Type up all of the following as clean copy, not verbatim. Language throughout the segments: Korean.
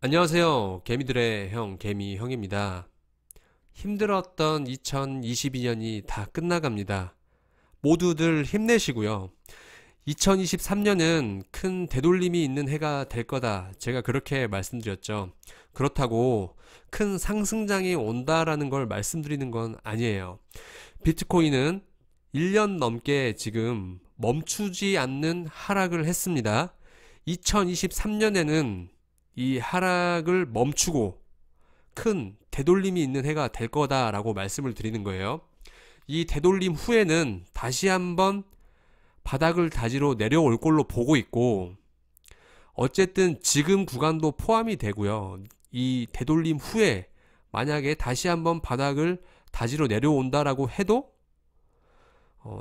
안녕하세요. 개미들의 형, 개미 형입니다. 힘들었던 2022년이 다 끝나갑니다. 모두들 힘내시고요. 2023년은 큰 되돌림이 있는 해가 될 거다. 제가 그렇게 말씀드렸죠. 그렇다고 큰 상승장이 온다라는 걸 말씀드리는 건 아니에요. 비트코인은 1년 넘게 지금 멈추지 않는 하락을 했습니다. 2023년에는 이 하락을 멈추고 큰 되돌림이 있는 해가 될 거다라고 말씀을 드리는 거예요. 이 되돌림 후에는 다시 한번 바닥을 다지러 내려올 걸로 보고 있고, 어쨌든 지금 구간도 포함이 되고요. 이 되돌림 후에 만약에 다시 한번 바닥을 다지러 내려온다라고 해도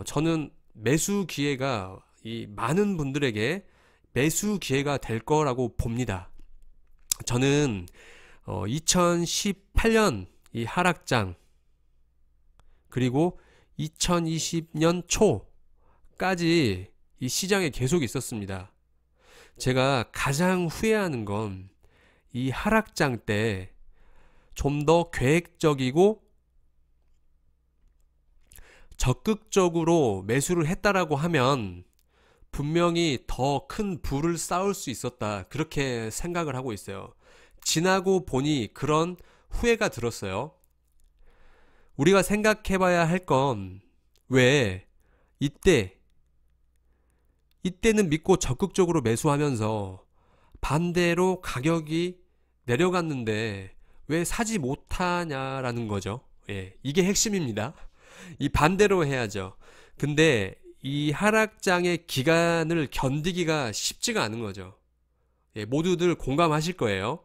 저는 매수 기회가 이 많은 분들에게 매수 기회가 될 거라고 봅니다. 저는 2018년 이 하락장 그리고 2020년 초까지 이 시장에 계속 있었습니다. 제가 가장 후회하는 건 이 하락장 때 좀 더 계획적이고 적극적으로 매수를 했다라고 하면 분명히 더 큰 부를 쌓을 수 있었다. 그렇게 생각을 하고 있어요. 지나고 보니 그런 후회가 들었어요. 우리가 생각해 봐야 할 건 왜 이때는 믿고 적극적으로 매수하면서 반대로 가격이 내려갔는데 왜 사지 못하냐라는 거죠. 예, 이게 핵심입니다. 이 반대로 해야죠. 근데 이 하락장의 기간을 견디기가 쉽지가 않은 거죠. 예, 모두들 공감하실 거예요.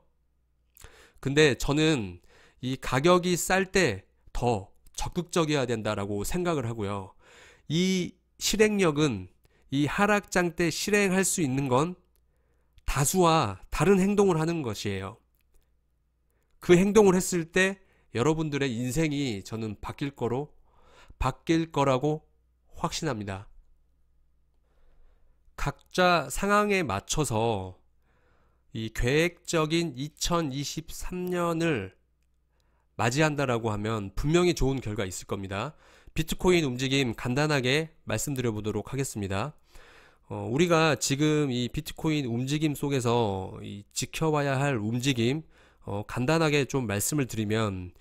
근데 저는 이 가격이 쌀 때 더 적극적이어야 된다라고 생각을 하고요. 이 실행력은 이 하락장 때 실행할 수 있는 건 다수와 다른 행동을 하는 것이에요. 그 행동을 했을 때 여러분들의 인생이 저는 바뀔 거라고 확신합니다. 각자 상황에 맞춰서 이 계획적인 2023년을 맞이한다라고 하면 분명히 좋은 결과 있을 겁니다. 비트코인 움직임 간단하게 말씀드려 보도록 하겠습니다. 우리가 지금 이 비트코인 움직임 속에서 이 지켜봐야 할 움직임 간단하게 좀 말씀을 드리면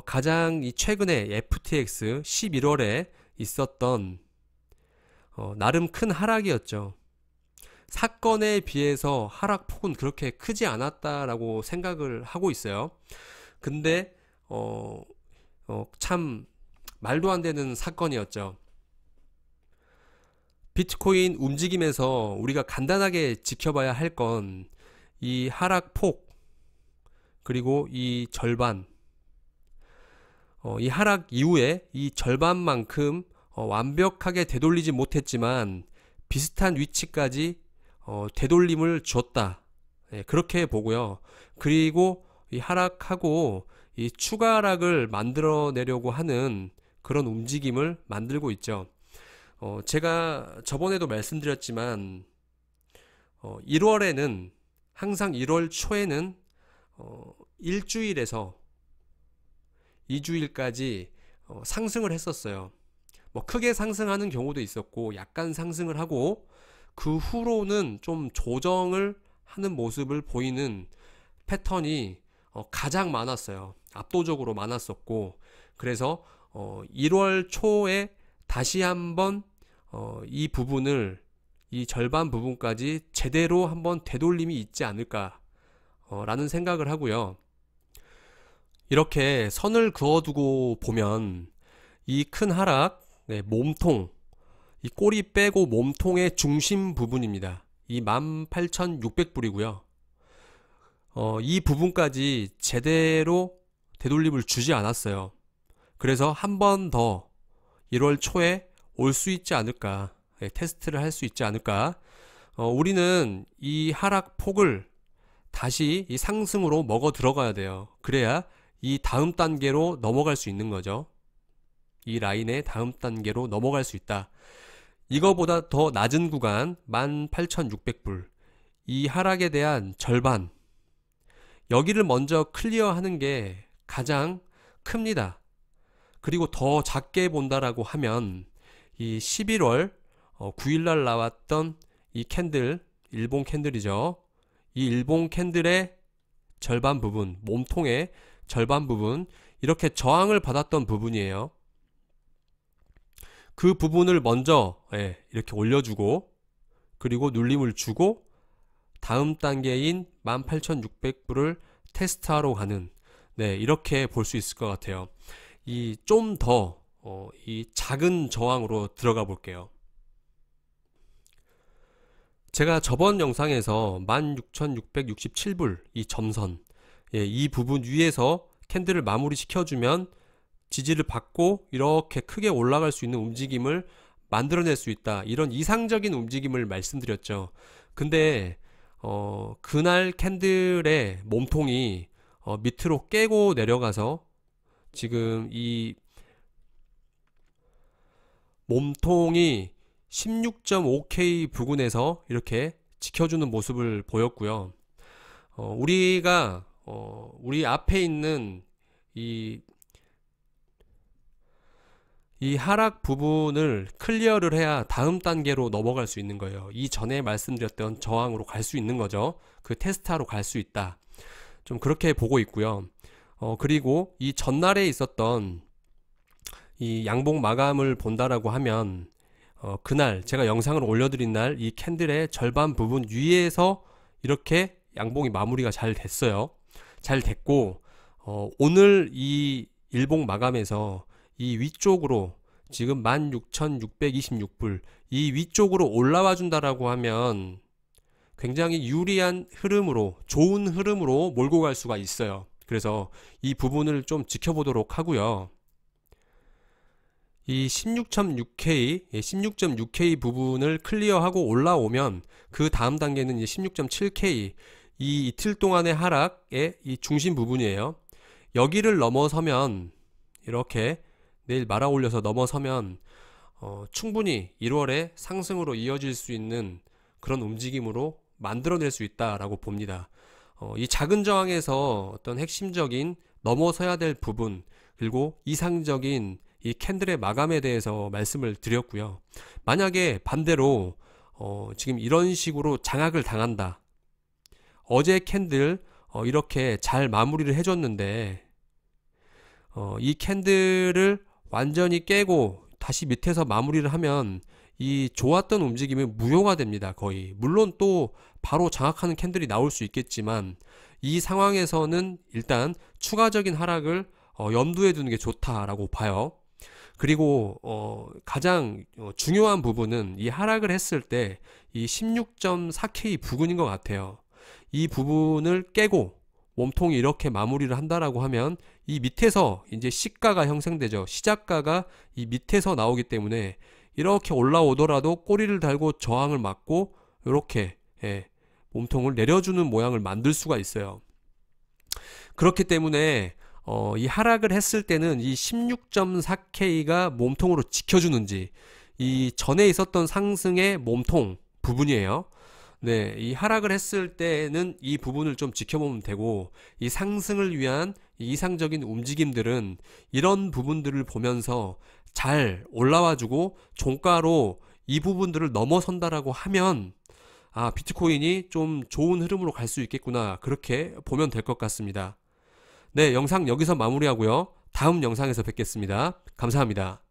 가장 이 최근에 FTX 11월에 있었던 나름 큰 하락이었죠. 사건에 비해서 하락폭은 그렇게 크지 않았다라고 생각을 하고 있어요. 근데 참 말도 안 되는 사건이었죠. 비트코인 움직임에서 우리가 간단하게 지켜봐야 할 건 이 하락폭 그리고 이 절반 이 하락 이후에 이 절반만큼 완벽하게 되돌리지 못했지만 비슷한 위치까지 되돌림을 줬다. 예, 그렇게 보고요. 그리고 이 하락하고 이 추가 하락을 만들어내려고 하는 그런 움직임을 만들고 있죠. 제가 저번에도 말씀드렸지만 1월에는 항상 1월 초에는 일주일에서 2주일까지 상승을 했었어요. 뭐 크게 상승하는 경우도 있었고 약간 상승을 하고 그 후로는 좀 조정을 하는 모습을 보이는 패턴이 가장 많았어요. 압도적으로 많았었고 그래서 1월 초에 다시 한번 이 부분을 이 절반 부분까지 제대로 한번 되돌림이 있지 않을까 라는 생각을 하고요. 이렇게 선을 그어두고 보면 이 큰 하락 몸통 이 꼬리 빼고 몸통의 중심 부분입니다. 이 18,600불이고요. 이 부분까지 제대로 되돌림을 주지 않았어요. 그래서 한 번 더 1월 초에 올 수 있지 않을까, 테스트를 할 수 있지 않을까. 우리는 이 하락폭을 다시 이 상승으로 먹어 들어가야 돼요. 그래야 이 다음 단계로 넘어갈 수 있는 거죠. 이 라인의 다음 단계로 넘어갈 수 있다. 이거보다 더 낮은 구간 18,600불 이 하락에 대한 절반 여기를 먼저 클리어하는 게 가장 큽니다. 그리고 더 작게 본다라고 하면 이 11월 9일날 나왔던 이 캔들, 일본 캔들이죠. 이 일본 캔들의 절반 부분, 몸통의 절반 부분, 이렇게 저항을 받았던 부분이에요. 그 부분을 먼저 이렇게 올려주고, 그리고 눌림을 주고 다음 단계인 18,600불을 테스트하러 가는, 이렇게 볼 수 있을 것 같아요. 이 좀 더 이 작은 저항으로 들어가 볼게요. 제가 저번 영상에서 16,667불 이 점선, 이 부분 위에서 캔들을 마무리 시켜주면 지지를 받고 이렇게 크게 올라갈 수 있는 움직임을 만들어낼 수 있다, 이런 이상적인 움직임을 말씀드렸죠. 근데 그날 캔들의 몸통이 밑으로 깨고 내려가서 지금 이 몸통이 16.5K 부근에서 이렇게 지켜주는 모습을 보였고요. 우리가 우리 앞에 있는 이 하락 부분을 클리어를 해야 다음 단계로 넘어갈 수 있는 거예요. 이 전에 말씀드렸던 저항으로 갈 수 있는 거죠. 그 테스트하러 갈 수 있다, 좀 그렇게 보고 있고요. 그리고 이 전날에 있었던 이 양봉 마감을 본다라고 하면 그날 제가 영상을 올려드린 날 이 캔들의 절반 부분 위에서 이렇게 양봉이 마무리가 잘 됐어요. 잘 됐고 오늘 이 일봉 마감에서 이 위쪽으로 지금 16,626불 이 위쪽으로 올라와 준다라고 하면 굉장히 유리한 흐름으로, 좋은 흐름으로 몰고 갈 수가 있어요. 그래서 이 부분을 좀 지켜보도록 하고요. 이 16.6K, 16.6K 부분을 클리어하고 올라오면 그 다음 단계는 이제 16.7K, 이 이틀 동안의 하락의 이 중심 부분이에요. 여기를 넘어서면, 이렇게 내일 말아 올려서 넘어서면 충분히 1월에 상승으로 이어질 수 있는 그런 움직임으로 만들어낼 수 있다라고 봅니다. 이 작은 저항에서 어떤 핵심적인 넘어서야 될 부분, 그리고 이상적인 이 캔들의 마감에 대해서 말씀을 드렸고요. 만약에 반대로 지금 이런 식으로 장악을 당한다, 어제 캔들 이렇게 잘 마무리를 해줬는데 이 캔들을 완전히 깨고 다시 밑에서 마무리를 하면 이 좋았던 움직임이 무효가 됩니다. 거의. 물론 또 바로 장악하는 캔들이 나올 수 있겠지만 이 상황에서는 일단 추가적인 하락을 염두에 두는 게 좋다라고 봐요. 그리고 가장 중요한 부분은 이 하락을 했을 때 이 16.4K 부근인 것 같아요. 이 부분을 깨고 몸통이 이렇게 마무리를 한다라고 하면 이 밑에서 이제 시가가 형성되죠. 시작가가 이 밑에서 나오기 때문에 이렇게 올라오더라도 꼬리를 달고 저항을 맞고 이렇게 몸통을 내려주는 모양을 만들 수가 있어요. 그렇기 때문에 이 하락을 했을 때는 이 16.4K가 몸통으로 지켜주는지, 이 전에 있었던 상승의 몸통 부분이에요. 이 하락을 했을 때는 이 부분을 좀 지켜보면 되고, 이 상승을 위한 이상적인 움직임들은 이런 부분들을 보면서 잘 올라와주고 종가로 이 부분들을 넘어선다라고 하면 비트코인이 좀 좋은 흐름으로 갈 수 있겠구나, 그렇게 보면 될 것 같습니다. 영상 여기서 마무리하고요. 다음 영상에서 뵙겠습니다. 감사합니다.